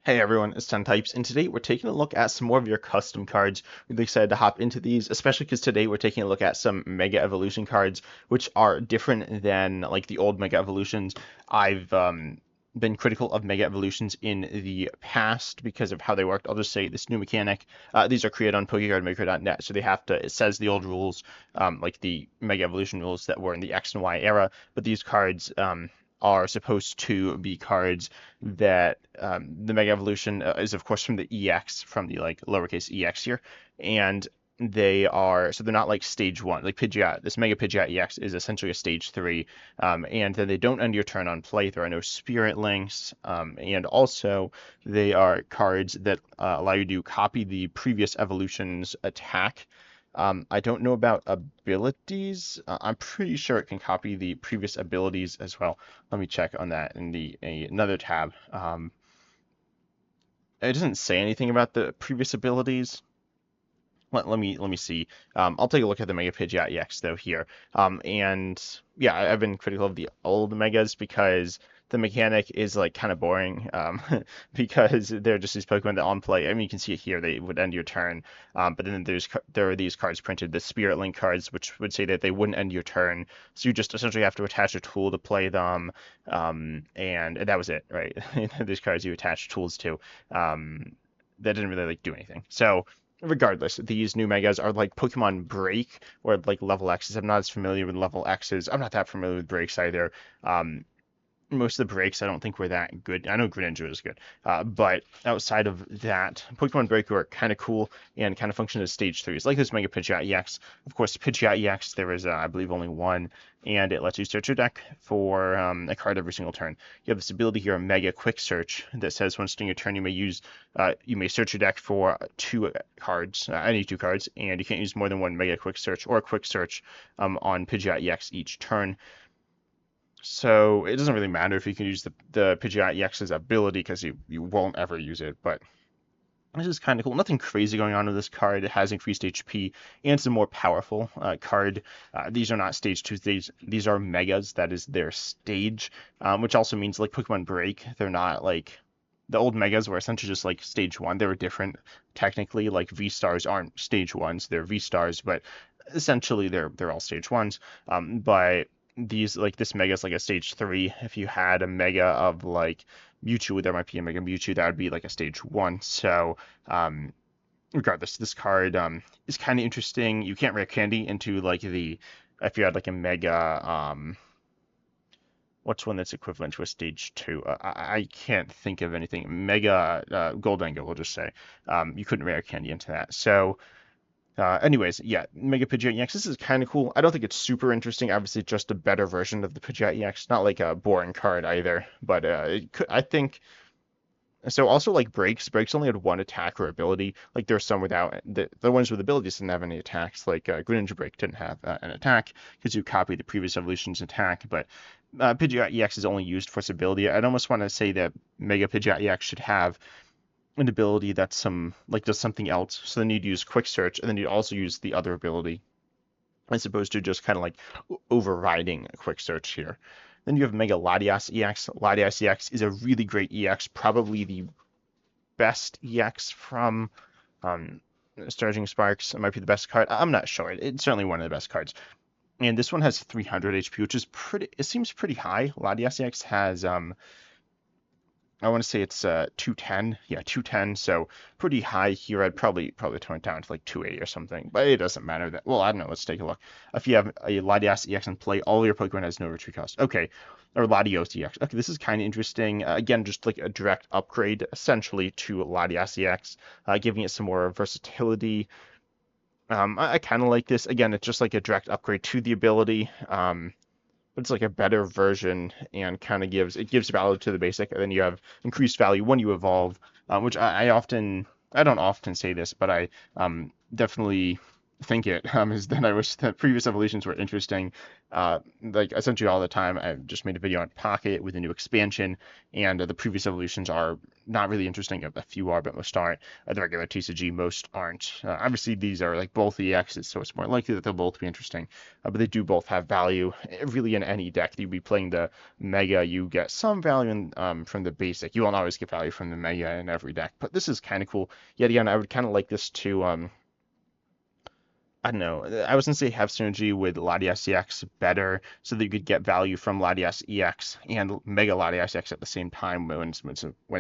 Hey everyone, it's 10 Types, and today we're taking a look at some more of your custom cards. Really excited to hop into these, especially because today we're taking a look at some Mega Evolution cards, which are different than like the old Mega Evolutions. I've been critical of Mega Evolutions in the past because of how they worked. I'll just say this new mechanic. These are created on PokéCardMaker.net, so they have to. It says the old rules, like the Mega Evolution rules that were in the X and Y era, but these cards are supposed to be cards that the Mega Evolution is, of course, from the EX, from the like lowercase EX here, and they're not like stage one. Like Pidgeot, this Mega Pidgeot EX is essentially a stage three, and then they don't end your turn on play. There are no Spirit Links, and also they are cards that allow you to copy the previous evolution's attack. I don't know about abilities. I'm pretty sure it can copy the previous abilities as well. Let me check on that in another tab. It doesn't say anything about the previous abilities. Let me see. I'll take a look at the Mega Pidgeot EX though here. And yeah, I've been critical of the old Megas because the mechanic is like kind of boring. Because they're just these Pokemon that on play. I mean, you can see it here. They would end your turn. But then there are these cards printed, the Spirit Link cards, which would say that they wouldn't end your turn. So you just essentially have to attach a tool to play them. And that was it, right? These cards you attach tools to. That didn't really like do anything. So regardless, these new megas are like Pokemon Break or like level X's. I'm not as familiar with level X's. I'm not that familiar with breaks either. Most of the breaks I don't think were that good. I know Greninja is good, but outside of that, Pokemon Break were kind of cool and kind of function as stage threes, like this Mega Pidgeot EX. Of course, Pidgeot EX there is I believe only one, and it lets you search your deck for a card every single turn. You have this ability here, Mega Quick Search, that says once during your turn you may search your deck for two cards, any two cards, and you can't use more than one Mega Quick Search or a Quick Search on Pidgeot EX each turn. So it doesn't really matter if you can use the Pidgeot EX's ability because you won't ever use it, but this is kind of cool. Nothing crazy going on with this card. It has increased HP and it's a more powerful card. These are not stage two stage. These are megas. That is their stage, which also means like Pokemon Break, they're not like the old megas were essentially just like stage one. They were different technically. Like V stars aren't stage ones. They're V stars, but essentially they're all stage ones. But these like this mega is like a stage three. If you had a mega of like Mewtwo, there might be a Mega Mewtwo that would be like a stage one. So regardless, this card is kind of interesting. You can't rare candy into like the if you had like a Mega what's one that's equivalent to a stage two? I can't think of anything. Mega Goldengo, we'll just say. You couldn't rare candy into that. So anyways, yeah, Mega Pidgeot EX. This is kind of cool. I don't think it's super interesting. Obviously, just a better version of the Pidgeot EX. Not like a boring card either, but I think so. Also, like breaks only had one attack or ability. Like there's some without the ones with abilities didn't have any attacks. Like Greninja Break didn't have an attack because you copy the previous evolution's attack. But Pidgeot EX is only used for its ability. I'd almost want to say that Mega Pidgeot EX should have an ability that's does something else. So then you'd use quick search, and then you'd also use the other ability, as opposed to just kind of like overriding a quick search here. Then you have Mega Latias EX. Latias EX is a really great EX, probably the best EX from Starging Sparks. It might be the best card. I'm not sure. It's certainly one of the best cards. And this one has 300 HP, which is pretty. It seems pretty high. Latias EX has I want to say it's 210. Yeah, 210. So pretty high here. I'd probably tone it down to like 280 or something. But it doesn't matter that. Well, I don't know. Let's take a look. If you have a Latias EX in play, all your Pokemon has no retreat cost. Okay. Or Latios EX. Okay, this is kind of interesting. Again, just like a direct upgrade essentially to Latias EX, giving it some more versatility. I kind of like this. Again, it's just like a direct upgrade to the ability. But it's like a better version and kind of gives value to the basic, and then you have increased value when you evolve, which I don't often say this, but I definitely think it is that I wish the previous evolutions were interesting. Like essentially all the time, I just made a video on Pocket with a new expansion, and the previous evolutions are not really interesting. A few are, but most aren't. The regular TCG, most aren't. Obviously, these are like both EXs, so it's more likely that they'll both be interesting. But they do both have value. Really, in any deck, you'd be playing the Mega, you get some value from the basic. You won't always get value from the Mega in every deck, but this is kind of cool. Yet again, I would kind of like this to I don't know. I was gonna say have synergy with Latias EX better, so that you could get value from Latias EX and Mega Latias EX at the same time when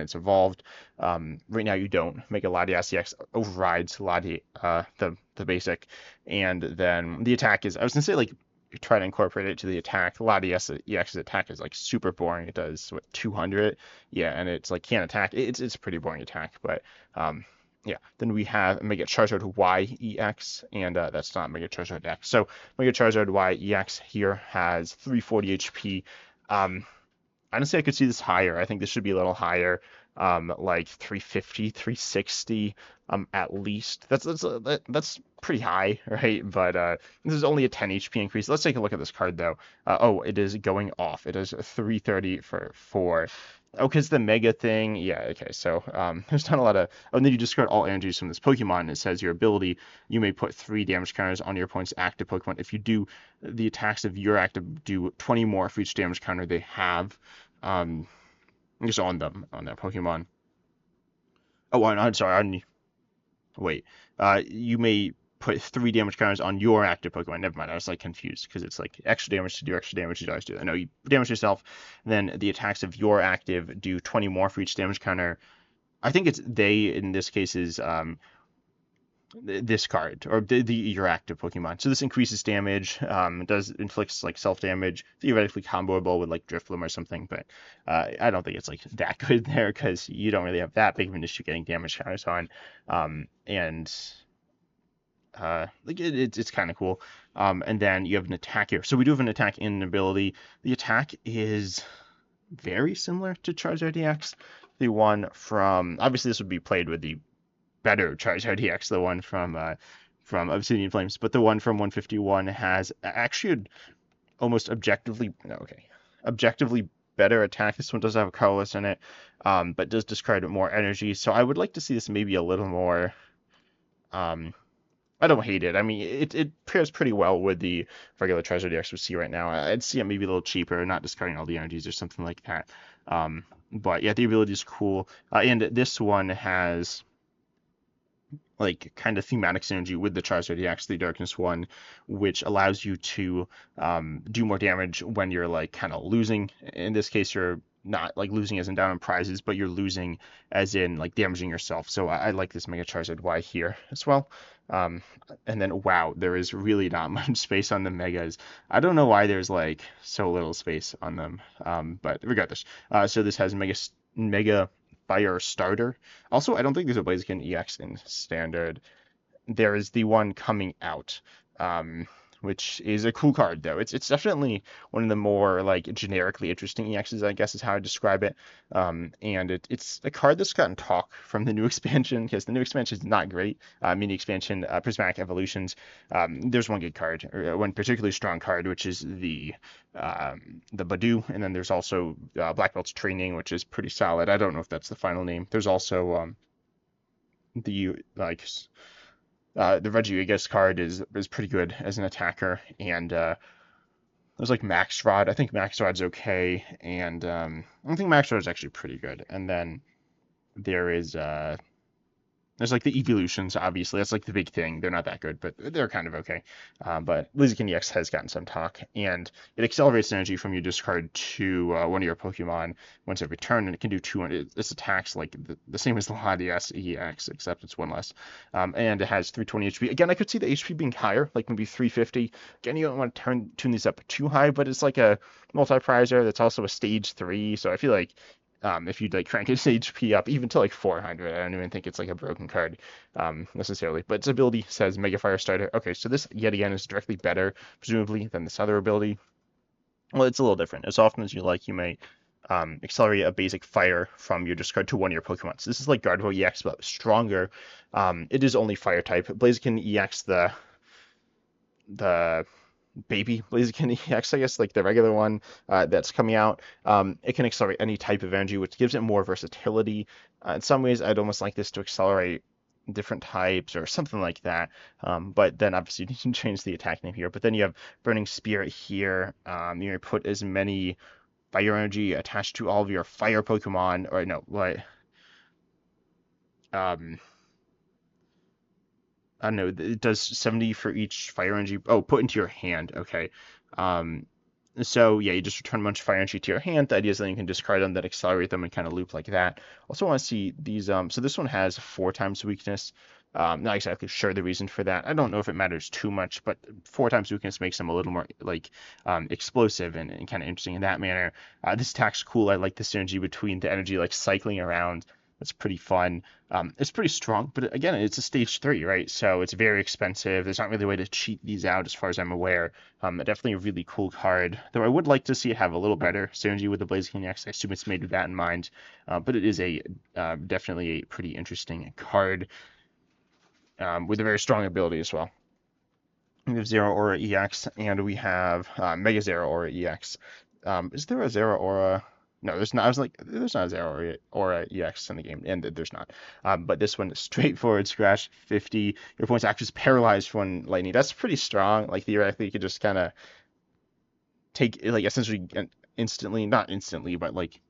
it's evolved. Right now you don't. Mega Latias EX overrides the basic, and then the attack is. I was gonna say like try to incorporate it to the attack. Latias EX's attack is like super boring. It does what 200, yeah, and it's like can't attack. It's a pretty boring attack, but yeah, then we have Mega Charizard Y EX, and that's not Mega Charizard X. So Mega Charizard Y EX here has 340 HP. Honestly, I could see this higher. I think this should be a little higher, like 350, 360, at least. That's pretty high, right? But this is only a 10 HP increase. Let's take a look at this card though. Oh, it is going off. It is 330 for 4. Oh, because the Mega thing, yeah, okay, so there's not a lot of, oh, and then you discard all energies from this Pokemon, and it says your ability, you may put 3 damage counters on your opponent's active Pokemon. If you do, the attacks of your active do 20 more for each damage counter they have, just on them, on that Pokemon. Oh, I'm sorry, wait, you may put 3 damage counters on your active Pokemon. Never mind, I was like confused because it's like extra damage to do extra damage. You always do that. No, you damage yourself, then the attacks of your active do 20 more for each damage counter. I think it's they in this case is this card or your active Pokemon. So this increases damage. It does inflicts like self damage, theoretically comboable with like Drifloom or something, but I don't think it's like that good there because you don't really have that big of an issue getting damage counters on, and like it's kind of cool. And then you have an attack here. So we do have an attack in an ability. The attack is very similar to Charizard EX. The one from obviously this would be played with the better Charizard EX, the one from Obsidian Flames, but the one from 151 has actually almost objectively no, okay, objectively better attack. This one does have a colorless in it, but does discard more energy. So I would like to see this maybe a little more. I don't hate it. I mean, it pairs pretty well with the regular Charizard EX we see right now. I'd see it maybe a little cheaper, not discarding all the energies or something like that. But yeah, the ability is cool. And this one has like kind of thematic synergy with the Charizard EX, the Darkness one, which allows you to do more damage when you're like kind of losing. In this case, you're not like losing as in down on prizes, but you're losing as in like damaging yourself. So I like this Mega Charizard Y here as well. Um, and then wow, there is really not much space on the Megas. I don't know why there's like so little space on them. But regardless, so this has Mega Fire Starter. Also, I don't think there's a Blaziken EX in Standard. There is the one coming out, which is a cool card though. It's definitely one of the more like generically interesting EXs, I guess is how I describe it. And it's a card that's gotten talk from the new expansion because the new expansion is not great. Mini expansion, Prismatic Evolutions. There's one good card, or one particularly strong card, which is the Badu, and then there's also Black Belt's Training, which is pretty solid. I don't know if that's the final name. There's also the like the Regigigas card is pretty good as an attacker, and there's like Max Rod. I think Max Rod's okay, and I think Max Rod's actually pretty good. And then there is there's like the evolutions, obviously. That's like the big thing. They're not that good, but they're kind of okay. But Blaziken EX has gotten some talk, and it accelerates energy from your discard to one of your Pokemon once every turn, and it can do 200. This attacks like the same as Latias EX, except it's one less. And it has 320 HP. Again, I could see the HP being higher, like maybe 350. Again, you don't want to tune these up too high, but it's like a multi-prizer that's also a stage 3, so I feel like if you'd like crank his HP up even to like 400, I don't even think it's like a broken card necessarily. But its ability says Mega Fire Starter. Okay, so this yet again is directly better, presumably, than this other ability. Well, it's a little different. As often as you like, you may accelerate a basic fire from your discard to one of your Pokemon. So this is like Gardevoir EX, but stronger. It is only fire type. Blaziken EX, the the baby Blaziken EX, I guess, like the regular one that's coming out. It can accelerate any type of energy, which gives it more versatility. In some ways, I'd almost like this to accelerate different types or something like that. But then obviously you can change the attack name here. But then you have Burning Spirit here. You put as many fire energy attached to all of your fire Pokemon, or no, what? Um, I don't know. It does 70 for each fire energy. Oh, put into your hand. Okay. Um, so yeah, you just return a bunch of fire energy to your hand. The idea is then you can discard them, then accelerate them, and kind of loop like that. Also want to see these. So this one has 4 times weakness. Not exactly sure the reason for that. I don't know if it matters too much, but 4 times weakness makes them a little more like explosive and kind of interesting in that manner. This attack's cool. I like the synergy between the energy like cycling around. That's pretty fun. It's pretty strong, but again, it's a stage 3, right? So it's very expensive. There's not really a way to cheat these out as far as I'm aware. Definitely a really cool card, though I would like to see it have a little better synergy with the Blaziken X. I assume it's made with that in mind, but it is a definitely a pretty interesting card with a very strong ability as well. We have Zeraora EX, and we have Mega Zeraora EX. Is there a Zeraora? No, there's not. I was like, there's not a Zeraora EX in the game, and there's not. But this one is straightforward scratch 50. Your opponent's act is paralyzed for one lightning. That's pretty strong. Like theoretically, you could just kind of take like essentially instantly, not instantly, but like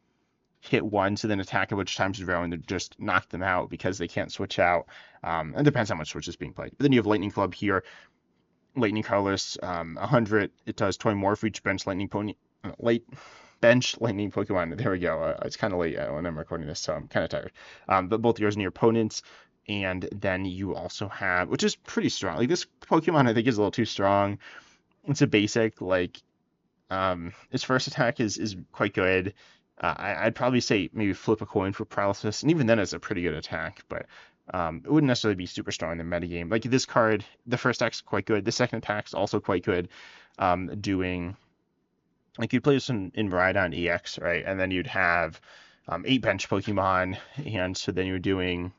hit once and then attack a bunch of times in a row and then just knock them out because they can't switch out. It depends how much switch is being played. But then you have Lightning Club here. Lightning colorless, 100. It does 20 more for each bench lightning pony, bench lightning Pokemon. There we go. It's kind of late when I'm recording this, so I'm kind of tired. But both yours and your opponents, and then you also have, which is pretty strong. Like this Pokemon, I think is a little too strong. It's a basic. Like its first attack is quite good. I'd probably say maybe flip a coin for paralysis, and even then it's a pretty good attack, but it wouldn't necessarily be super strong in the metagame. Like this card, the first attack's quite good. The second attack's also quite good. Doing like you play this in Miraidon EX, right? And then you'd have 8 bench Pokemon, and so then you're doing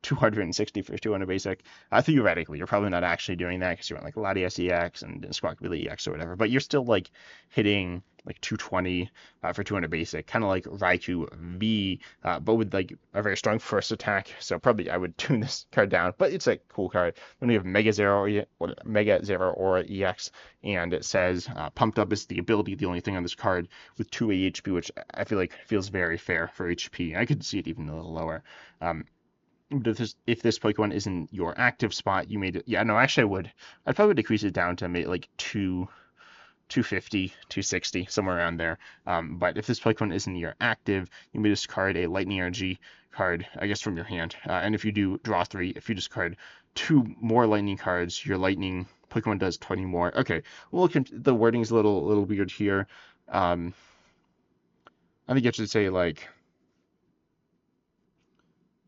260 for 200 basic. Theoretically, you're probably not actually doing that because you're on like Latios EX and Squawkabilly EX or whatever, but you're still like hitting like 220 for 200 basic, kind of like Raikou V, but with like a very strong first attack. So probably I would tune this card down, but it's a cool card. Then we have Mega Zeraora EX, and it says pumped up is the ability, the only thing on this card with 2 HP, which I feel like feels very fair for HP. I could see it even a little lower. But if this Pokemon isn't your active spot, you made it. Yeah, no, actually I would. I'd probably decrease it down to maybe like 250, 260, somewhere around there. But if this Pokemon isn't your active, you may discard a Lightning Energy card, I guess, from your hand. And if you do draw 3, if you discard 2 more Lightning cards, your Lightning Pokemon does 20 more. Okay, well, the wording's a little weird here. I think I should say like.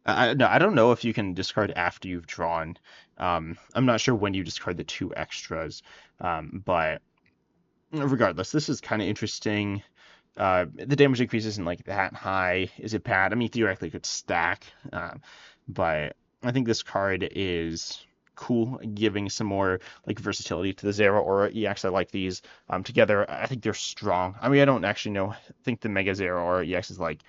No, I don't know if you can discard after you've drawn. I'm not sure when you discard the 2 extras, but regardless, this is kind of interesting. The damage increase isn't like that high. Is it bad? I mean, theoretically, it could stack, but I think this card is cool, giving some more like versatility to the Zeraora EX. I like these together. I think they're strong. I mean, I don't actually know. I think the Mega Zeraora EX is like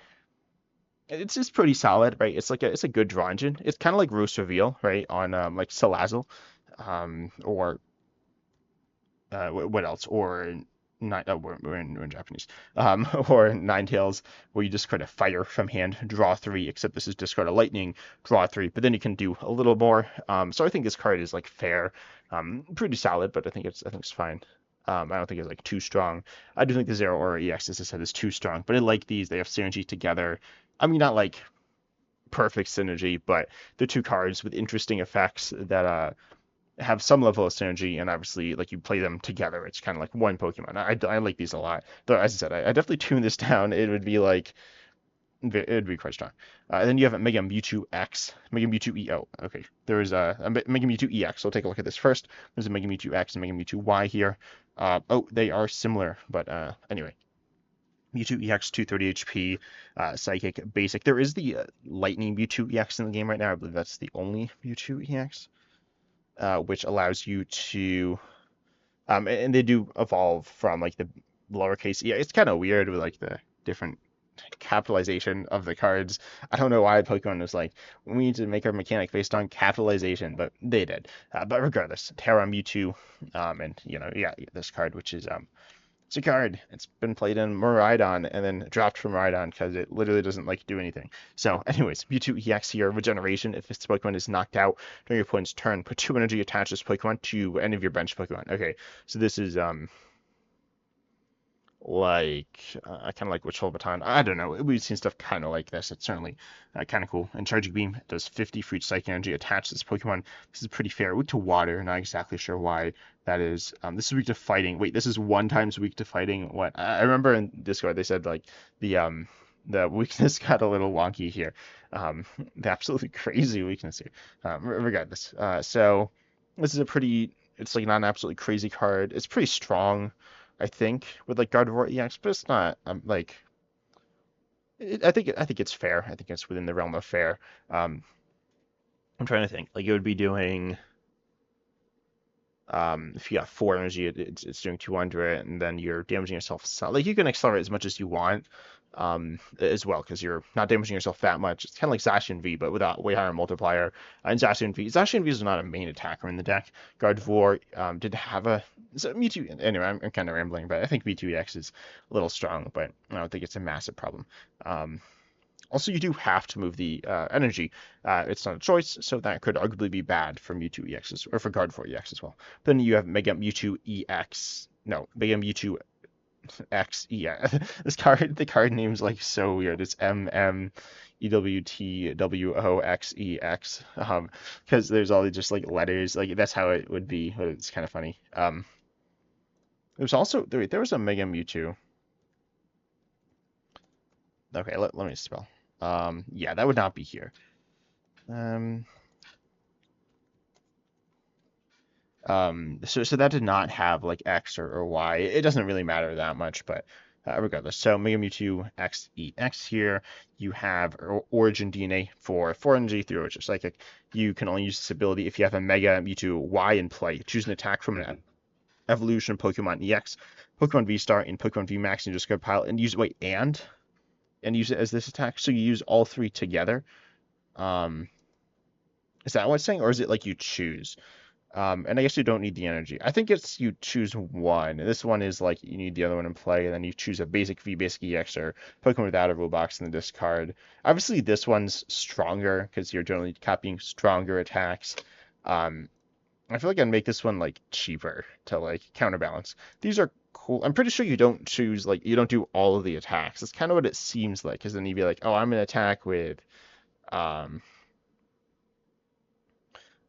it's just pretty solid, right? It's a good draw engine. It's kind of like Roost Reveal, right? On like Salazzle, or what else? Or nine. Oh, we're in Japanese. Or Ninetales, where you discard a fire from hand, draw 3. Except this is discard a lightning, draw 3. But then you can do a little more. So I think this card is like fair, pretty solid. But I think it's fine. I don't think it's like too strong. I do think the Zeraora EX, as I said, is too strong. But I like these. They have synergy together. I mean, not like perfect synergy, but they're 2 cards with interesting effects that have some level of synergy, and obviously, like you play them together, it's kind of like one Pokemon. I like these a lot. Though, as I said, I definitely tune this down. It would be like it would be quite strong. And then you have a Mega Mewtwo X, Mega Mewtwo E. Oh, okay. There is a Mega Mewtwo EX. So we'll take a look at this first. There's a Mega Mewtwo X and Mega Mewtwo Y here. Oh, they are similar, but anyway. Mewtwo EX 230 HP, Psychic, Basic. There is the Lightning Mewtwo EX in the game right now. I believe that's the only Mewtwo EX, which allows you to And they do evolve from like the lowercase. Yeah, it's kind of weird with like the different capitalization of the cards. I don't know why Pokemon was like, we need to make our mechanic based on capitalization, but they did. But regardless, Terra Mewtwo, and yeah, this card, which is it's a card. It's been played in Miraidon and then dropped from Miraidon because it literally doesn't like do anything. So, anyways, Mewtwo EX here, Regeneration. If this Pokemon is knocked out during your opponent's turn, put 2 energy attached to this Pokemon to any of your bench Pokemon. Okay, so this is like I kind of like Witch Baton. I don't know. We've seen stuff kind of like this. It's certainly kind of cool. And Charging Beam does 50 for each Psychic Energy attached to this Pokemon. This is pretty fair. Weak to Water. Not exactly sure why that is. This is weak to Fighting. Wait, this is 1 times weak to Fighting. What? I remember in Discord they said like the weakness got a little wonky here. The absolutely crazy weakness here. Regardless. So this is a pretty. It's like not an absolutely crazy card. It's pretty strong. I think with like Gardevoir EX, but it's not like I think it's fair. I think it's within the realm of fair. I'm trying to think. Like it would be doing if you got 4 energy, it's doing 200, and then you're damaging yourself. So, like you can accelerate as much as you want, as well, because you're not damaging yourself that much. It's kind of like Zacian V, but without way higher multiplier. And Zacian V is not a main attacker in the deck. Gardevoir did have a Mewtwo. Anyway, I'm kind of rambling, but I think Mewtwo EX is a little strong, but I don't think it's a massive problem. Also, you do have to move the energy. It's not a choice, so that could arguably be bad for Mewtwo EX or for Gardevoir EX as well. Then you have Mega Mewtwo EX. No, Mega Mewtwo X. Yeah, the card name's like so weird. It's MMEWTWOXEX. Because there's all these just like letters. Like that's how it would be. But it's kind of funny. There's also there was a Mega Mewtwo. Okay, let me spell. Yeah, that would not be here. So that did not have like X or Y. It doesn't really matter that much, but regardless. So Mega Mewtwo XEX here. You have Origin DNA for 4 energy through which is psychic. You can only use this ability if you have a Mega Mewtwo Y in play. Choose an attack from an evolution Pokemon EX, Pokemon V Star, and Pokemon V Max in your discard pile, and use and use it as this attack. So you use all 3 together. Is that what it's saying, or is it like you choose? And I guess you don't need the energy. I think it's you choose one. This one is like you need the other one in play, and then you choose a basic V, basic EX, or Pokemon without a rule box in the discard. Obviously, this one's stronger because you're generally copying stronger attacks. I feel like I'd make this one like cheaper to like counterbalance. These are cool. I'm pretty sure you don't choose like you don't do all of the attacks. That's kind of what it seems like, because then you'd be like, oh, I'm gonna attack with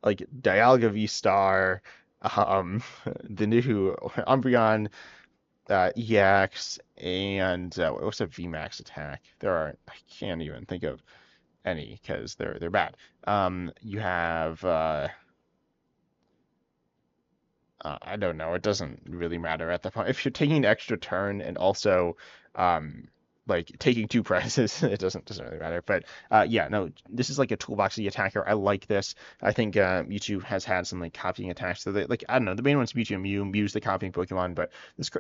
like Dialga V Star, the new Umbreon EX, and what's a VMAX attack? I can't even think of any because they're bad. You have I don't know. It doesn't really matter at that point. If you're taking an extra turn and also like taking 2 prizes, it doesn't really matter. But yeah, no, this is like a toolboxy attacker. I like this. I think Mewtwo has had some like copying attacks. So like I don't know, the main one's Mewtwo and Mew. Mew's the copying Pokemon, but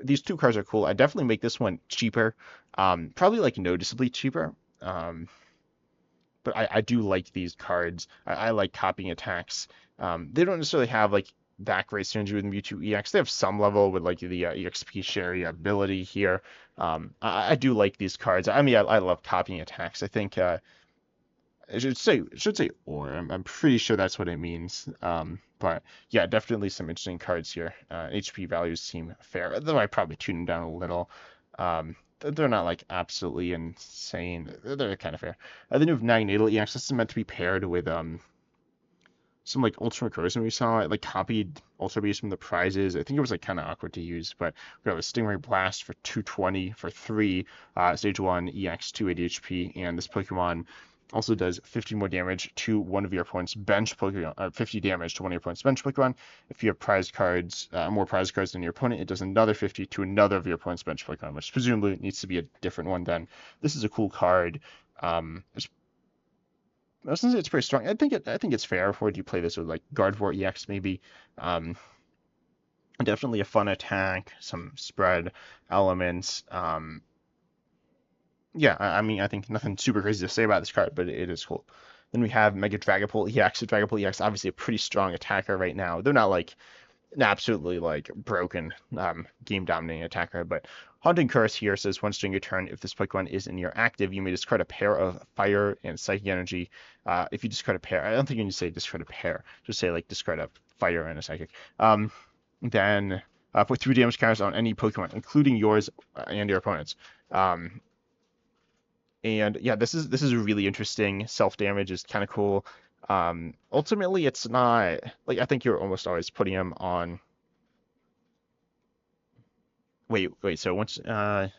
these 2 cards are cool. I definitely make this one cheaper. Probably like noticeably cheaper. But I do like these cards. I like copying attacks. They don't necessarily have like that great synergy with Mewtwo EX. They have some level with like the EXP share ability here. I do like these cards. I mean, I love copying attacks. I think it should say or. I'm pretty sure that's what it means. But yeah, definitely some interesting cards here. HP values seem fair, though I probably tune them down a little. They're not like absolutely insane. They're kind of fair. Then you have Naganadel EX. This is meant to be paired with some like Ultra Corrosion we saw. It like copied Ultra Beast from the prizes. I think it was like kind of awkward to use, but we have a Stingray Blast for 220 for 3, Stage 1 EX 280 HP, and this Pokemon also does 50 more damage to one of your opponent's bench Pokemon, 50 damage to one of your opponent's bench Pokemon. If you have prize cards, more prize cards than your opponent, it does another 50 to another of your opponent's bench Pokemon, which presumably needs to be a different one then. This is a cool card. Since it's pretty strong, I think it's fair. Would you play this with like Gardevoir EX maybe? Definitely a fun attack, some spread elements. Yeah, I mean, I think nothing super crazy to say about this card, but it is cool. Then we have Mega Dragapult EX. So Dragapult EX, obviously a pretty strong attacker right now. They're not like an absolutely like broken game dominating attacker, but Haunting Curse here says once during your turn, if this Pokemon is in your active, you may discard a pair of fire and psychic energy. If you discard a pair, I don't think you need to say discard a pair, just say like discard a fire and a psychic. Then put 3 damage counters on any Pokemon, including yours and your opponents. Um, and yeah, this is really interesting. Self damage is kind of cool. Ultimately, it's not like I think you're almost always putting him on. Wait. So once I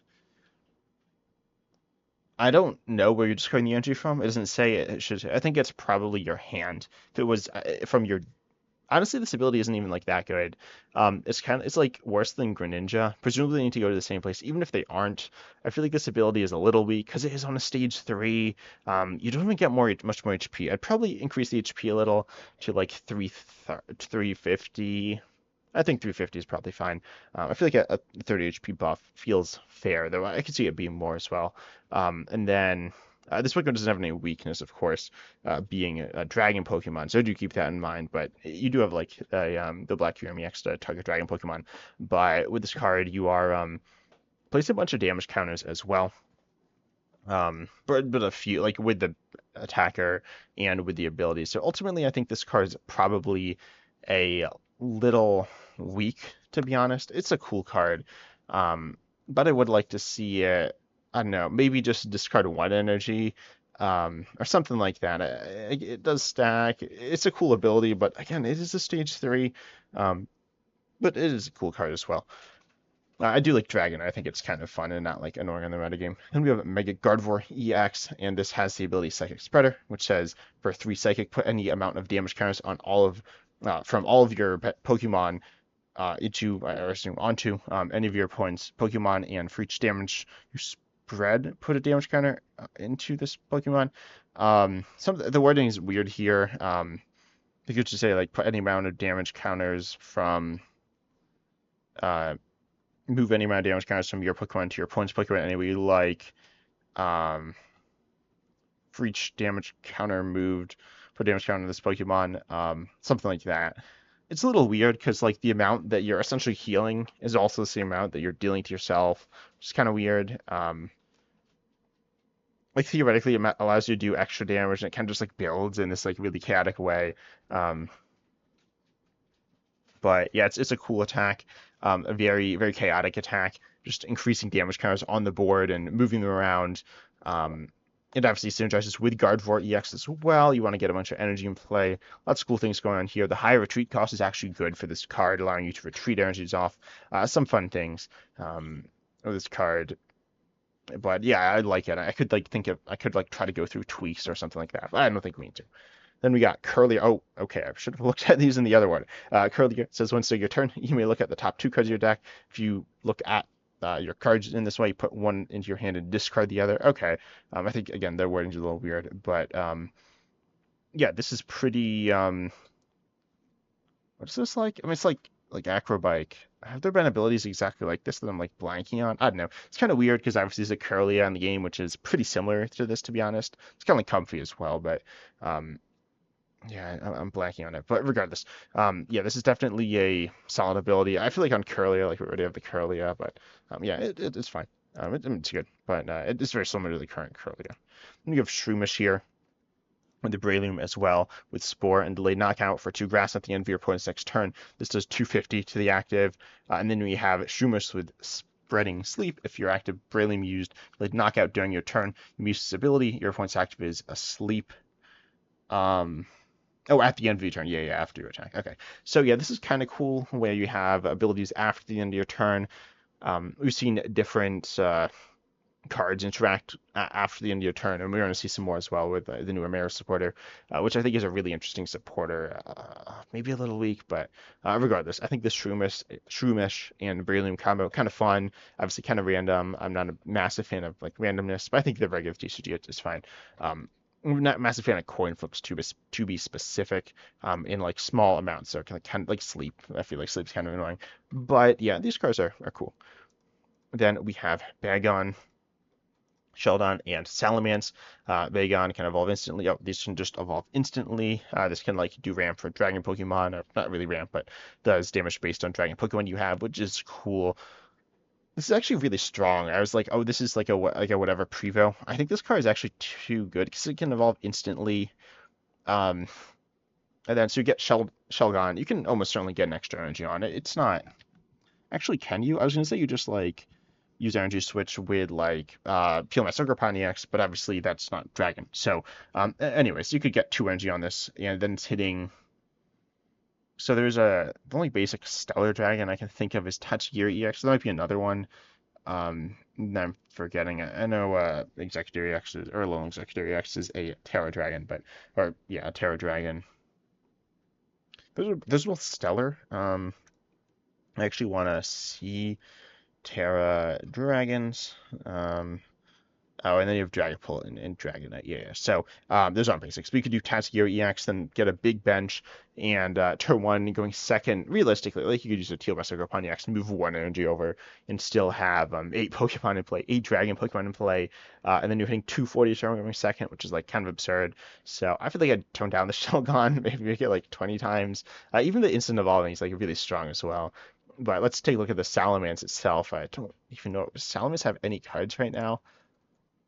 don't know where you're discarding the energy from. It doesn't say it should. I think it's probably your hand. If it was from your honestly, this ability isn't even like that good. It's like worse than Greninja. Presumably, they need to go to the same place, even if they aren't. I feel like this ability is a little weak because it is on a stage 3. You don't even get much more HP. I'd probably increase the HP a little to like 350. I think 350 is probably fine. I feel like a 30 HP buff feels fair, though I could see it being more as well. And then this Pokemon doesn't have any weakness, of course, being a dragon Pokemon, so do keep that in mind. But you do have like the Black Kyurem EX to target dragon Pokemon. But with this card, you are placing a bunch of damage counters as well. But a few like with the attacker and with the abilities. So ultimately, I think this card is probably a little weak, to be honest. It's a cool card, but I would like to see it. I don't know, maybe just discard 1 energy, or something like that. It does stack. It's a cool ability, but again, it is a stage 3, um, but it is a cool card as well. I do like Dragon. I think it's kind of fun and not like annoying in the metagame. Then we have Mega Gardevoir EX, and this has the ability Psychic Spreader, which says for 3 Psychic, put any amount of damage counters on all of from all of your Pokemon onto any of your opponent's Pokemon, and for each damage you spread, put a damage counter into this Pokemon. The wording is weird here. You could just say like put any amount of damage counters from uh, move any amount of damage counters from your Pokemon to your opponent's Pokemon any way you like. Um, for each damage counter moved, put damage counter on this Pokemon, something like that. It's a little weird because like the amount that you're essentially healing is also the same amount that you're dealing to yourself, which is kind of weird. Like theoretically, it allows you to do extra damage, and it kind of just like builds in this like really chaotic way. Um, but yeah, it's a cool attack, a very chaotic attack, just increasing damage counters on the board and moving them around. It obviously synergizes with Gardevoir EX as well. You want to get a bunch of energy in play. Lots of cool things going on here. The high retreat cost is actually good for this card, allowing you to retreat energies off. Some fun things with this card. But yeah, I like it. I could like try to go through tweaks or something like that, but I don't think we need to. Then we got Curly. Oh, okay. I should have looked at these in the other order. Curly says once during your turn, you may look at the top 2 cards of your deck. If you look at your cards in this way, you put one into your hand and discard the other. Okay. I think again their wording's a little weird, but yeah, this is pretty. What is this like? I mean, it's like Acrobike. Have there been abilities exactly like this that I'm like blanking on? I don't know. It's kind of weird because obviously there's a Curlia in the game, which is pretty similar to this, to be honest. It's kind of like Comfy as well, but yeah, I'm blanking on it. But regardless, yeah, this is definitely a solid ability. I feel like on Curlia, like we already have the Curlia, but yeah, it's fine. It's good, but it's very similar to the current Curlia. Then you have Shroomish here with the Breloom as well, with Spore and delayed knockout for 2 grass at the end of your opponent's next turn. This does 250 to the active. And then we have Shroomish with Spreading Sleep. If your active Breloom used delayed knockout during your turn, you use this ability, your opponent's active is asleep. Oh, at the end of your turn. Yeah, after your attack. Okay. So yeah, this is kind of cool where you have abilities after the end of your turn. We've seen different cards interact after the end of your turn, and we're going to see some more as well with the new Amara supporter, which I think is a really interesting supporter. Maybe a little weak, but regardless, I think this Shroomish and Breloom combo kind of fun. Obviously, kind of random. I'm not a massive fan of like randomness, but I think the regular TCG is fine. I'm not a massive fan of coin flips to be specific, in like small amounts. So kind of like sleep. I feel like sleep's kind of annoying. But yeah, these cards are cool. Then we have Bagon, Sheldon, and Salamence. Bagon can evolve instantly. Oh, these can just evolve instantly. This can like do ramp for Dragon Pokemon, or not really ramp, but does damage based on Dragon Pokemon you have, which is cool. This is actually really strong. I was like, oh, this is like a whatever Prevo. I think this card is actually too good because it can evolve instantly. Um, and then so you get Shelgon. You can almost certainly get an extra energy on it. It's not actually, can you? I was gonna say you just like use energy switch with like Peel Master upon EX, but obviously that's not Dragon. So anyways, you could get 2 energy on this, and then it's hitting. So there's the only basic Stellar Dragon I can think of is Touch Gear EX. So there might be another one. I'm forgetting it. I know Executive EX is, or Lone Executive EX is a Terra Dragon, but or yeah, a Terra Dragon. Those are both stellar. I actually want to see Terra Dragons. Oh, and then you have Dragapult and Dragonite. Yeah, yeah. So those aren't basics. We could do Tatsugiri EX, then get a big bench, and turn one going second. Realistically, like you could use a Teal Master upon EX, move 1 energy over, and still have 8 Pokemon in play, 8 Dragon Pokemon in play, and then you're hitting 240 turn going second, which is like kind of absurd. So I feel like I'd tone down the Shelgon, maybe make it like 20 times. Even the instant evolving is like really strong as well. But let's take a look at the Salamence itself. I don't even know. Does Salamence have any cards right now?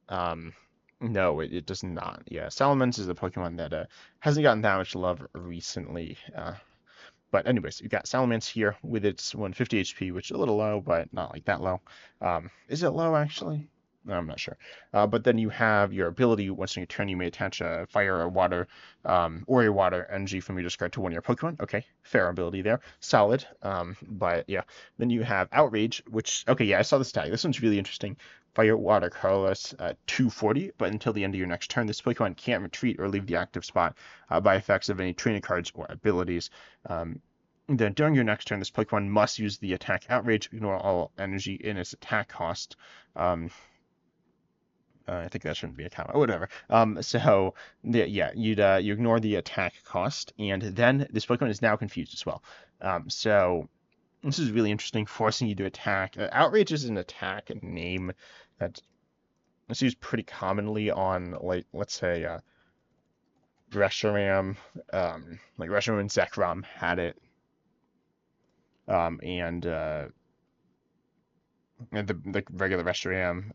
Um, no, it does not. Yeah, Salamence is a Pokemon that hasn't gotten that much love recently. But anyways, you got Salamence here with its 150 HP, which is a little low, but not like that low. Is it low actually? No, I'm not sure. But then you have your ability. Once in your turn, you may attach a fire or water, or a water energy from your discard to one of your Pokemon. Okay, fair ability there. Solid. But yeah. Then you have Outrage, which, okay, yeah, I saw this tag. This one's really interesting. Fire, water, colorless, 240, but until the end of your next turn, this Pokemon can't retreat or leave the active spot by effects of any training cards or abilities. Then during your next turn, this Pokemon must use the attack Outrage, ignore all energy in its attack cost. I think that shouldn't be a comma. Whatever. So yeah, you ignore the attack cost, and then this Pokemon is now confused as well. So this is really interesting, forcing you to attack. Outrage is an attack name that's used pretty commonly on, like, let's say, Reshiram. Like Reshiram and Zekrom had it, and the regular Reshiram.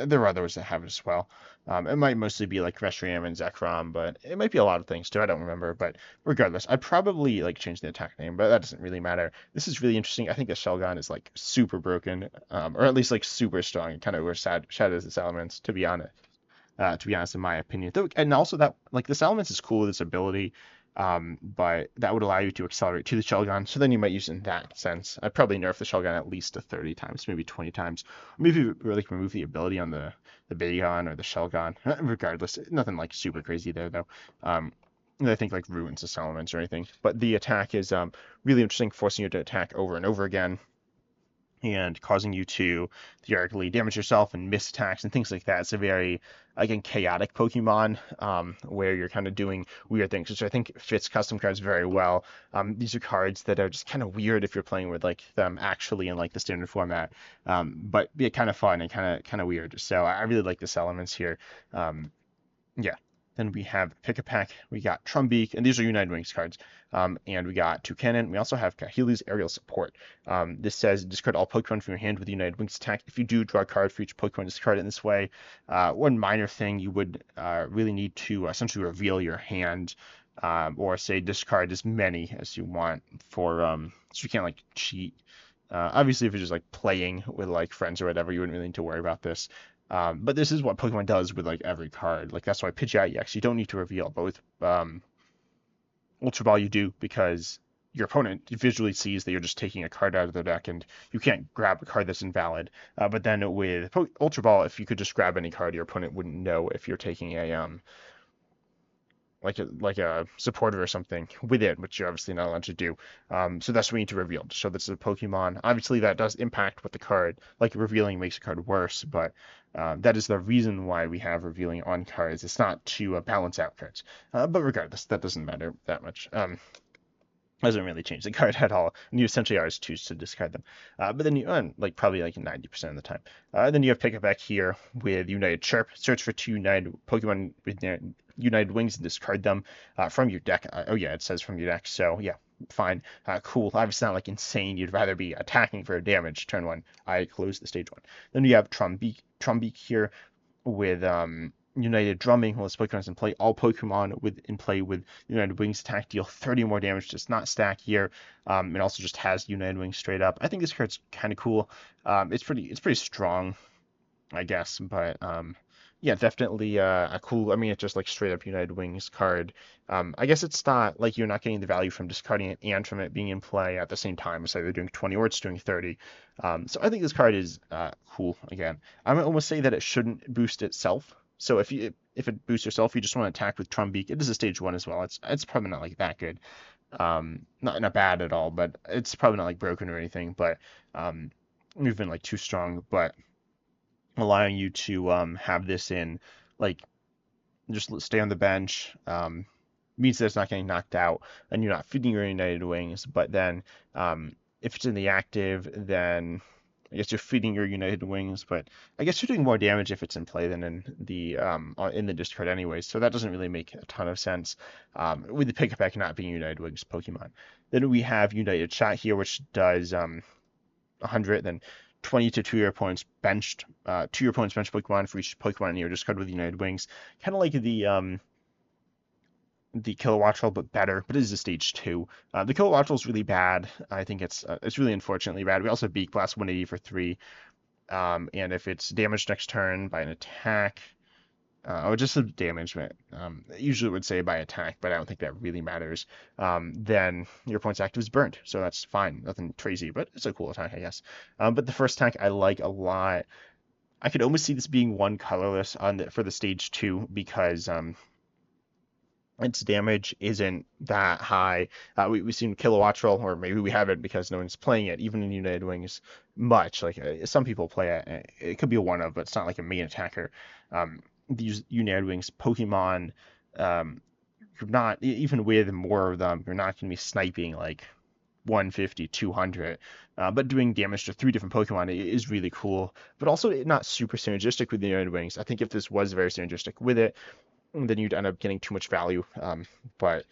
There are others that have it as well. It might mostly be like Reshiram and Zekrom, but it might be a lot of things too. I don't remember, but regardless, I'd probably like change the attack name, but that doesn't really matter. This is really interesting. I think the Shelgon is like super broken, or at least like super strong. Kind of where Shadows the Salamence, to be honest. To be honest, in my opinion. Though, and also that like the Salamence is cool with its ability, but that would allow you to accelerate to the Shelgon. So then you might use it in that sense. I'd probably nerf the Shelgon at least to 30 times, maybe 20 times. Maybe really remove the ability on the Bagon or the Shelgon. Regardless, nothing like super crazy there though. I think like ruins the Salamence or anything. But the attack is really interesting, forcing you to attack over and over again, and causing you to theoretically damage yourself and miss attacks and things like that. It's a very, again, chaotic Pokemon, where you're kind of doing weird things, which I think fits custom cards very well. These are cards that are just kind of weird if you're playing with like them actually in like the standard format, but be kind of fun and kind of weird. So I really like this Elements here. Yeah. Then we have Pick a Pack, we got Trumbeak, and these are United Wings cards. And we got Toucannon. We also have Kahilu's Aerial Support. This says discard all Pokemon from your hand with United Wings attack. If you do, draw a card for each Pokemon discarded in this way. One minor thing, you would really need to essentially reveal your hand, or say discard as many as you want for, so you can't like cheat. Obviously, if you're just like playing with like friends or whatever, you wouldn't really need to worry about this. But this is what Pokemon does with like every card. Like that's why Pidgeot EX, you don't need to reveal, but with Ultra Ball you do, because your opponent visually sees that you're just taking a card out of their deck and you can't grab a card that's invalid. But then with Ultra Ball, if you could just grab any card, your opponent wouldn't know if you're taking a like a supporter or something with it, which you're obviously not allowed to do. So that's what we need to reveal to show this is a Pokemon. Obviously, that does impact what the card, like revealing makes a card worse, but that is the reason why we have revealing on cards. It's not to balance out cards. But regardless, that doesn't matter that much. Doesn't really change the card at all. And you essentially always choose to discard them. But then you, like probably like 90% of the time. Then you have pick it back here with United Chirp. Search for 2 United Pokemon with United Wings and discard them from your deck. Oh yeah, it says from your deck. So yeah, fine, cool. Obviously not like insane. You'd rather be attacking for damage turn 1. I close the stage 1. Then you have Trumbeak here with United Drumming. Well, this Pokemon is in play. All Pokemon in play with United Wings attack deal 30 more damage. Does not stack here. It also just has United Wings straight up. I think this card's kind of cool. It's pretty strong, I guess, but yeah, definitely a cool. I mean, it's just like straight up United Wings card. I guess it's not like you're not getting the value from discarding it and from it being in play at the same time. It's either doing 20 or it's doing 30. So I think this card is cool. Again, I would almost say that it shouldn't boost itself. So if it boosts yourself, you just want to attack with Trumbeak. It is a stage 1 as well. It's probably not like that good. Not bad at all, but it's probably not like broken or anything. But even like too strong. But allowing you to have this in like just stay on the bench means that it's not getting knocked out and you're not feeding your United Wings. But then if it's in the active, then I guess you're feeding your United Wings, but I guess you're doing more damage if it's in play than in the discard anyways. So that doesn't really make a ton of sense with the pick-a-pack not being United Wings Pokemon. Then we have United Shot here, which does 100, then 20 to 2 your opponent's benched, 2 your opponent's bench Pokemon for each Pokemon in your discard with United Wings. Kind of like the Kilowattrel, but better. But it is a stage 2. The Kilowattrel is really bad. I think it's really unfortunately bad. We also have Beak Blast 180 for 3. And if it's damaged next turn by an attack, or just a damage, usually it would say by attack, but I don't think that really matters. Then your opponent's active is burned, so that's fine. Nothing crazy, but it's a cool attack, I guess. But the first attack I like a lot. I could almost see this being 1 colorless for the stage 2 because its damage isn't that high. We've seen Kilowattrel, or maybe we haven't because no one's playing it, even in United Wings, much. Like some people play it. It could be a one-of, but it's not like a main attacker. These United Wings Pokemon, you're not, even with more of them, you're not going to be sniping like 150, 200. But doing damage to 3 different Pokemon is really cool, but also not super synergistic with the United Wings. I think if this was very synergistic with it, then you'd end up getting too much value. But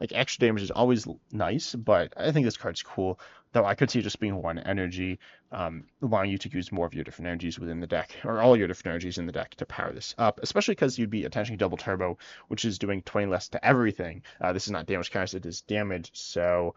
like extra damage is always nice, but I think this card's cool. Though I could see it just being 1 energy, allowing you to use more of your different energies within the deck, or all your different energies in the deck to power this up, especially because you'd be attaching Double Turbo, which is doing 20 less to everything. This is not damage cast, it is damage, so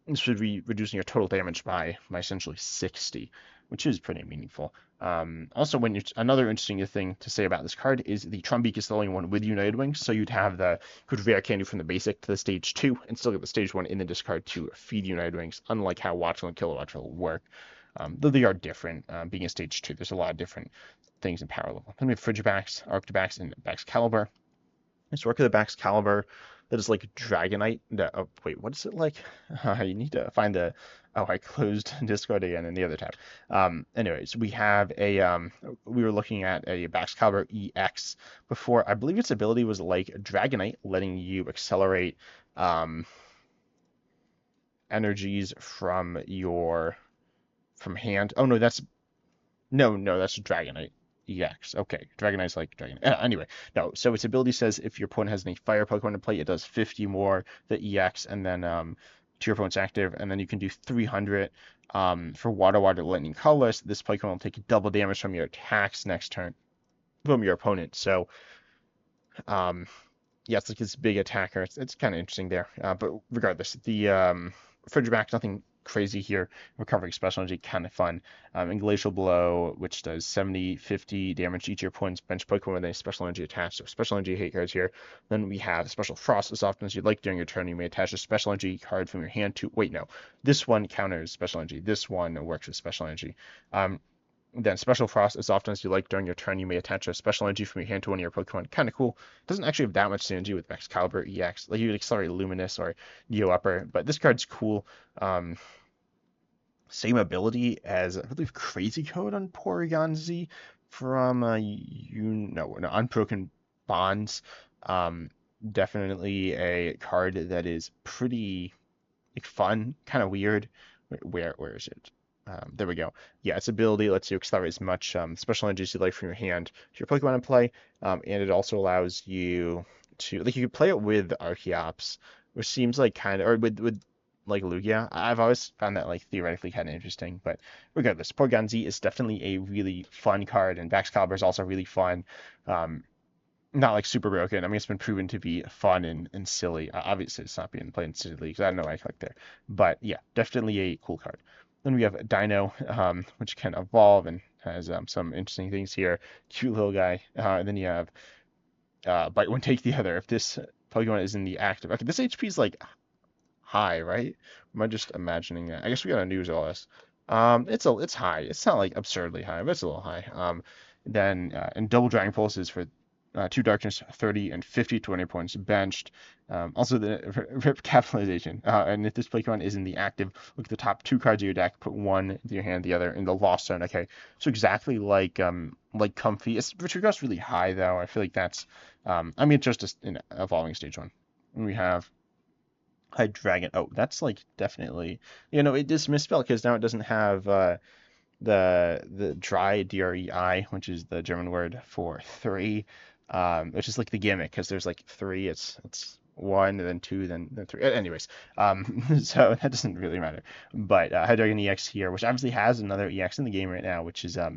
this would be reducing your total damage by essentially 60, which is pretty meaningful. Also, another interesting thing to say about this card is the Trumbeak is the only one with United Wings, so you'd have the Rare Candy from the basic to the stage 2, and still get the stage 1 in the discard to feed United Wings, unlike how Wattrel and Kilowattrel work. Though they are different, being a stage 2, there's a lot of different things in power level. Then we have Frigibax, Arctibax, and Baxcalibur. Let's work with the Baxcalibur. That is like Dragonite. Oh, wait, what is it like? You need to find the. Oh, I closed Discord again in the other tab. Anyways, we have we were looking at a Baxcalibur EX before. I believe its ability was like Dragonite, letting you accelerate energies from hand. Oh no, that's Dragonite. EX. Okay, Dragonite's like Dragon. Anyway, no. So its ability says if your opponent has any fire Pokemon to play, it does 50 more the EX, and then to your opponent's active, and then you can do 300 for Water, Lightning, Colorless. This Pokemon will take double damage from your attacks next turn from your opponent. So, yeah, it's like this big attacker. It's kind of interesting there. But regardless, the Frigibax, nothing crazy here. Recovering Special Energy, kind of fun. And Glacial Blow, which does 70, 50 damage to each of your opponent's bench Pokemon with a Special Energy attached. So Special Energy hate cards here. Then we have Special Frost. As often as you'd like during your turn, you may attach a Special Energy card from your hand to... Wait, no. This one counters Special Energy. This one works with Special Energy. Then Special Frost, as often as you like during your turn, you may attach a special energy from your hand to one of your Pokemon. Kind of cool. Doesn't actually have that much synergy with Excalibur EX. Like you would accelerate Luminous or Neo Upper, but this card's cool. Um, Same ability as I believe Crazy Code on Porygon Z from no, Unbroken Bonds. Um, Definitely a card that is pretty like fun, kind of weird. Where is it? There we go. Yeah, its ability lets you accelerate as much special energy as you like from your hand to your Pokemon in play, and it also allows you to like you can play it with Archeops, which seems like kind of or with like Lugia. I've always found that like theoretically kind of interesting, but regardless, Porygon Z is definitely a really fun card, and Baxcalibur is also really fun. Um, Not like super broken. I mean, it's been proven to be fun and silly. Obviously, it's not being played in silly leagues. I don't know why I clicked there. But yeah, definitely a cool card. Then we have Dino, which can evolve and has some interesting things here. Cute little guy. And then you have Bite One, Take the Other. If this Pokemon is in the active. Okay, this HP is like high, right? Am I just imagining that? I guess we gotta news all this. It's high. It's not like absurdly high, but it's a little high. Then and double Dragon Pulses for 2 Darkness, 30 and 50 20 points benched. Also, the rip capitalization. And if this Pokemon is in the active, look at the top 2 cards of your deck, put one into your hand, the other in the lost zone. Okay, so exactly like Comfy. Its Retrieval's really high though. I feel like that's I mean, it's just an evolving stage 1. And we have Hydreigon. Oh, that's like definitely it is misspelled because now it doesn't have the dry DREI, which is the German word for 3, which is like the gimmick because there's like 3, it's 1, and then 2, then 3. Anyways, so that doesn't really matter. But Hydreigon EX here, which obviously has another EX in the game right now, which is a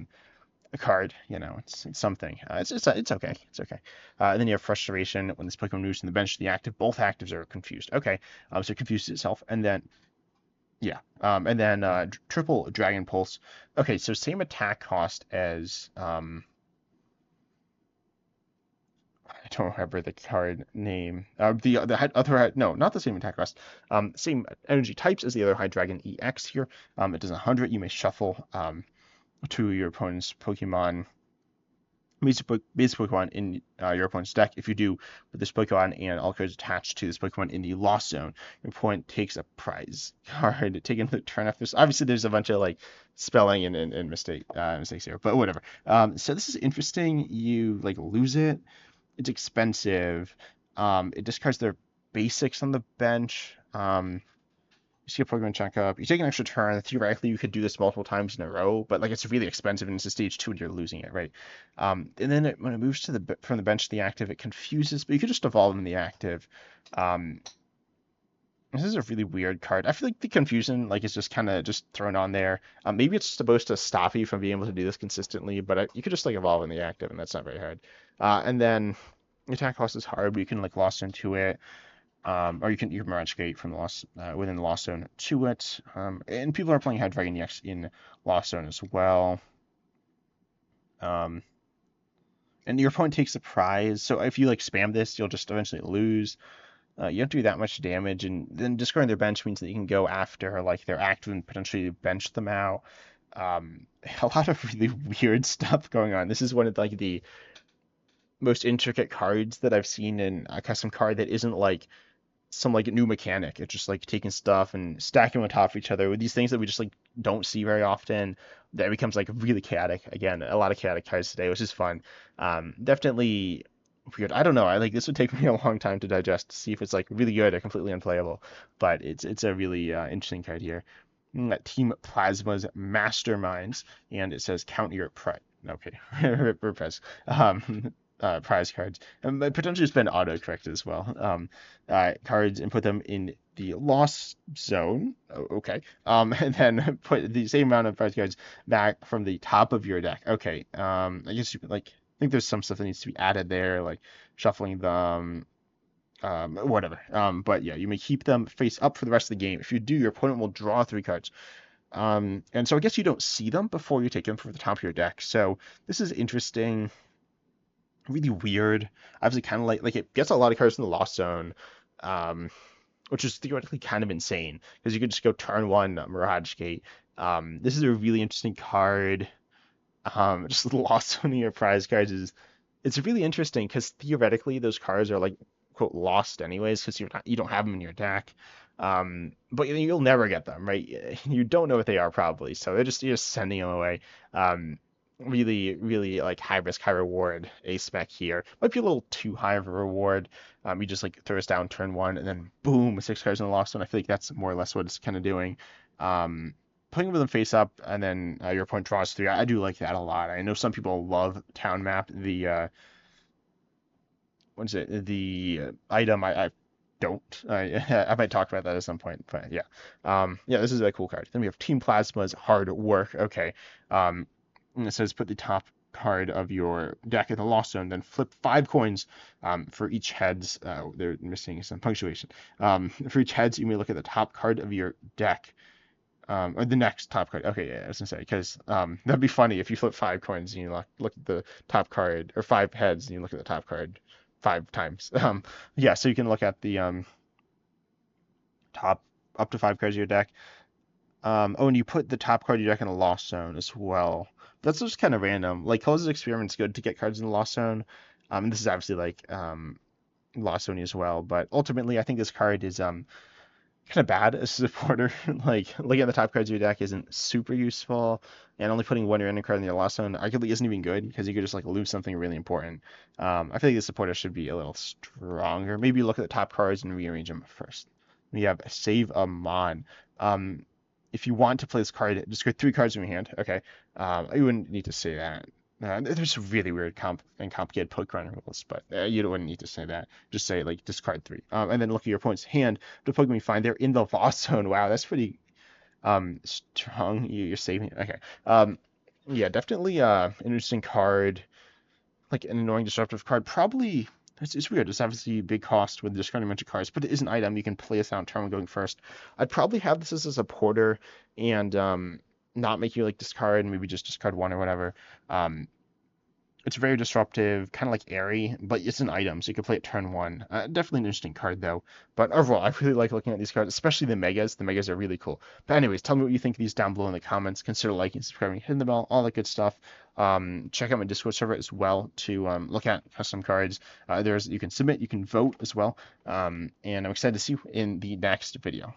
card. It's something. It's okay. It's okay. And then you have Frustration when this Pokemon moves from the bench to the active. Both actives are confused. Okay, so it confuses itself, and then yeah. And then triple Dragon Pulse. Okay, so same attack cost as I don't remember the card name. Other no, not the same attack cost. Same energy types as the other Hydreigon EX here. It does 100. You may shuffle to your opponent's Pokemon basic Pokemon in your opponent's deck. If you do, with this Pokemon and all cards attached to this Pokemon in the Lost Zone, your opponent takes a prize card taken the turn after. Obviously, there's a bunch of like spelling and mistakes here, but whatever. So this is interesting. You like lose it. It's expensive. It discards their basics on the bench. You skip Pokemon checkup. You take an extra turn. Theoretically, you could do this multiple times in a row, but like it's really expensive and it's a stage 2 and you're losing it, right? And then when it moves from the bench to the active, it confuses, but you could just evolve in the active. Um, this is a really weird card. I feel like the confusion like is just kind of just thrown on there. Maybe it's supposed to stop you from being able to do this consistently, but you could just like evolve in the active, and that's not very hard. And then the attack cost is hard, but you can like lost into it. Or you can Mirage Gate from the lost within the Lost Zone to it. And people are playing Hydreigon EX in Lost Zone as well. Um, and your opponent takes the prize. So if you like spam this, you'll just eventually lose. You don't do that much damage, and then discarding their bench means that you can go after like their active and potentially bench them out. A lot of really weird stuff going on. This is one of like the most intricate cards that I've seen in a custom card that isn't like some like new mechanic. It's just like taking stuff and stacking them on top of each other with these things that we just like don't see very often. That becomes like really chaotic. Again, a lot of chaotic cards today, which is fun. Definitely weird. I don't know. I like this would take me a long time to digest to see if it's like really good or completely unplayable. But it's a really interesting card here. Team Plasma's Masterminds, and it says count your prize. Okay, repress. Prize cards, and potentially spend autocorrect as well. Cards and put them in the lost zone. Okay. And then put the same amount of prize cards back from the top of your deck. Okay. I guess you like. I think there's some stuff that needs to be added there, like shuffling them. Whatever. But yeah, you may keep them face up for the rest of the game. If you do, your opponent will draw 3 cards. And so I guess you don't see them before you take them from the top of your deck. So this is interesting. Really weird. Obviously, kind of like it gets a lot of cards in the Lost Zone, which is theoretically kind of insane because you could just go turn 1 Mirage Gate. This is a really interesting card. Just lost one of your prize cards is it's really interesting because theoretically those cards are like quote lost anyways because you don't have them in your deck. But you'll never get them, right? You don't know what they are probably, so you're just sending them away. Really, really like high risk, high reward a spec here. Might be a little too high of a reward. You just like throw us down turn one and then boom, 6 cards in the lost one. I feel like that's more or less what it's kind of doing. Putting them face up and then your opponent draws three. I do like that a lot. I know some people love Town Map. The what is it? The item I don't. I might talk about that at some point, but yeah. Yeah, this is a cool card. Then we have Team Plasma's Hard Work. Okay. And it says put the top card of your deck in the lost zone, then flip 5 coins for each heads. They're missing some punctuation. For each heads, you may look at the top card of your deck. Or the next top card. Okay, yeah, I was gonna say because that'd be funny if you flip 5 coins and you look at the top card or 5 heads and you look at the top card 5 times. Yeah, so you can look at the top up to 5 cards of your deck. Oh, and you put the top card of your deck in the lost zone as well. That's just kind of random. Like Colossus Experiment's good to get cards in the lost zone. And this is obviously like lost zone as well, but ultimately I think this card is kind of bad as a supporter. Like looking at the top cards of your deck isn't super useful, and only putting one random card in your last one arguably isn't even good because you could just like lose something really important. I feel like the supporter should be a little stronger. Maybe look at the top cards and rearrange them first. We have Save a Mon. If you want to play this card, discard 3 cards from your hand. Okay, I wouldn't need to say that. There's really weird and complicated Pokemon rules, but you wouldn't need to say that. Just say like discard 3, and then look at your opponent's hand. The Pokemon you find there in the lost zone. Wow, that's pretty strong. You're saving it. Okay. Yeah, definitely interesting card. Like an annoying disruptive card. Probably it's weird. It's obviously a big cost with discarding a bunch of cards, but it is an item you can play this out turn one going first. I'd probably have this as a supporter and not make you like discard, maybe just discard one or whatever. It's very disruptive, kind of like airy, but it's an item, so you can play it turn one. Definitely an interesting card though. But overall, I really like looking at these cards, especially the megas. The megas are really cool. But anyways, tell me what you think of these down below in the comments. Consider liking, subscribing, hitting the bell, all that good stuff. Check out my Discord server as well to look at custom cards. You can submit, you can vote as well. And I'm excited to see you in the next video.